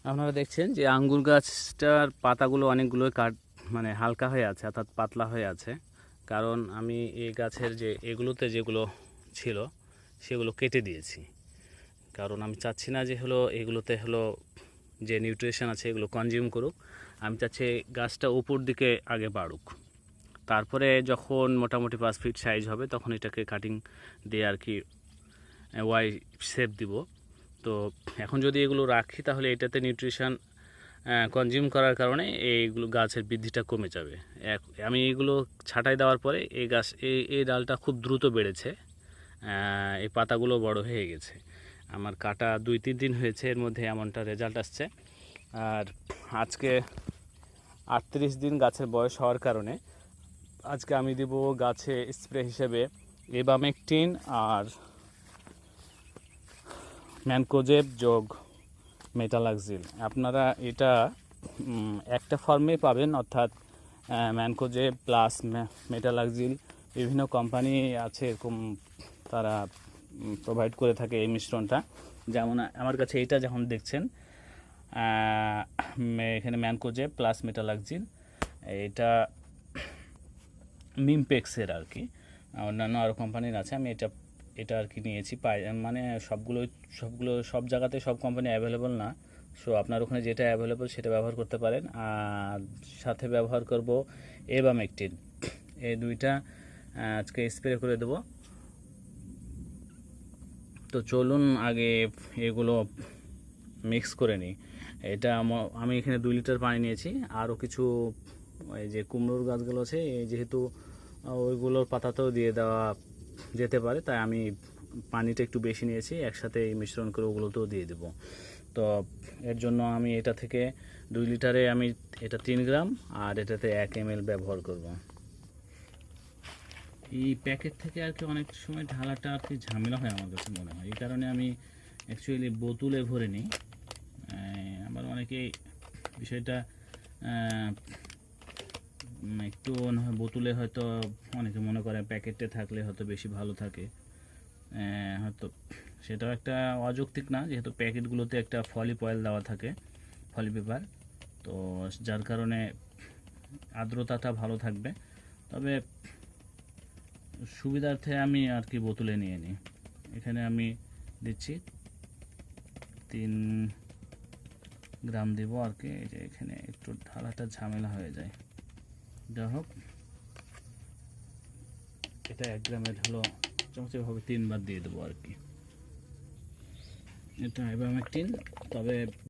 আপনারা দেখছেন যে আঙ্গুর গাছটার পাতাগুলো অনেকগুলো মানে হালকা হয়ে আছে, অর্থাৎ পাতলা হয়ে আছে। কারণ আমি এই গাছের এগুলোতে যেগুলো ছিল সেগুলো কেটে দিয়েছি। কারণ আমি চাচ্ছি না যে এগুলোতে যে নিউট্রিশন আছে এগুলো কনজিউম করুক। আমি চাচ্ছি গাছটা উপর দিকে আগে বাড়ুক, তারপরে যখন মোটামুটি 5 ফিট সাইজ হবে তখন এটাকে কাটিং দিয়ে আর কি ওয়াই শেপ দিব। তো এখন যদি এগুলো রাখি তাহলে এটাতে নিউট্রিশন কনজিউম করার কারণে এইগুলো গাছের বৃদ্ধিটা কমে যাবে। আমি এইগুলো ছাঁটাই দেওয়ার পরে এই গাছ এই ডালটা খুব দ্রুত বেড়েছে, এই পাতাগুলো বড় হয়ে গেছে। আমার কাটা 2-3 দিন হয়েছে, এর মধ্যে এমনটা রেজাল্ট আসছে। আর আজকে 38 দিন গাছের বয়স হওয়ার কারণে আজকে আমি দেব গাছে স্প্রে হিসেবে এবামেকটিন আর ম্যানকোজেব যোগ মেটালাক্সিল। আপনারা এটা একটা ফর্মে পাবেন, অর্থাৎ ম্যানকোজেব প্লাস মেটালাক্সিল। বিভিন্ন কোম্পানি আছে এরকম, তারা প্রোভাইড করে থাকে এই মিশ্রণটা। যেমন আমার কাছে এটা যখন দেখছেন এখানে ম্যানকোজেব প্লাস মেটালাক্সিল, এটা মিমপেক্সের আর কি, অন্যান্য আরও কোম্পানির আছে। আমি এটা আর কি নিয়েছি। মানে সব জায়গাতে সব কোম্পানি অ্যাভেলেবল না। সো আপনার ওখানে যেটা অ্যাভেলেবল সেটা ব্যবহার করতে পারেন। আর সাথে ব্যবহার করব এবামেকটিন। এই দুইটা আজকে স্প্রে করে দেব। তো চলুন আগে এগুলো মিক্স করে নিই। এটা আমি এখানে 2 লিটার পানি নিয়েছি। আরও কিছু এই যে কুমড়োর গাছগুলো আছে, যেহেতু ওইগুলোর পাতাতেও দিয়ে দেওয়া যেতে পারে, তাই আমি পানিটা একটু বেশি নিয়েছি, একসাথে এই মিশ্রণ করে ওগুলোতেও দিয়ে দেব। তো এর জন্য আমি এটা থেকে 2 লিটারে আমি এটা 3 গ্রাম আর এটাতে 1 ml ব্যবহার করব। এই প্যাকেট থেকে আর কি অনেক সময় ঢালাটা আর কি ঝামেলা হয় আমার কাছে মনে হয়। এই কারণে আমি অ্যাকচুয়ালি বোতলে ভরে নিই। আবার অনেকেই বিষয়টা একটু বোতলে হয়তো অনেকে মনে করে প্যাকেটে থাকলে হয়তো বেশি ভালো থাকে, হয়তো সেটাও একটা অযৌক্তিক না, যেহেতু প্যাকেটগুলোতে একটা ফলিপ অয়েল দেওয়া থাকে, ফলি পেপার। তো যার কারণে আর্দ্রতাটা ভালো থাকবে। তবে সুবিধার্থে আমি আর কি বোতলে নিয়ে নিই। এখানে আমি দিচ্ছি 3 গ্রাম দেবো আর কি। এই যে এখানে একটু ঢালাটা ঝামেলা হয়ে যায়। যাই হোক, এটা 1 গ্রামের চামচেভাবে 3 বার দিয়ে দেবো আর কি। এটা এবামেকটিন। তবে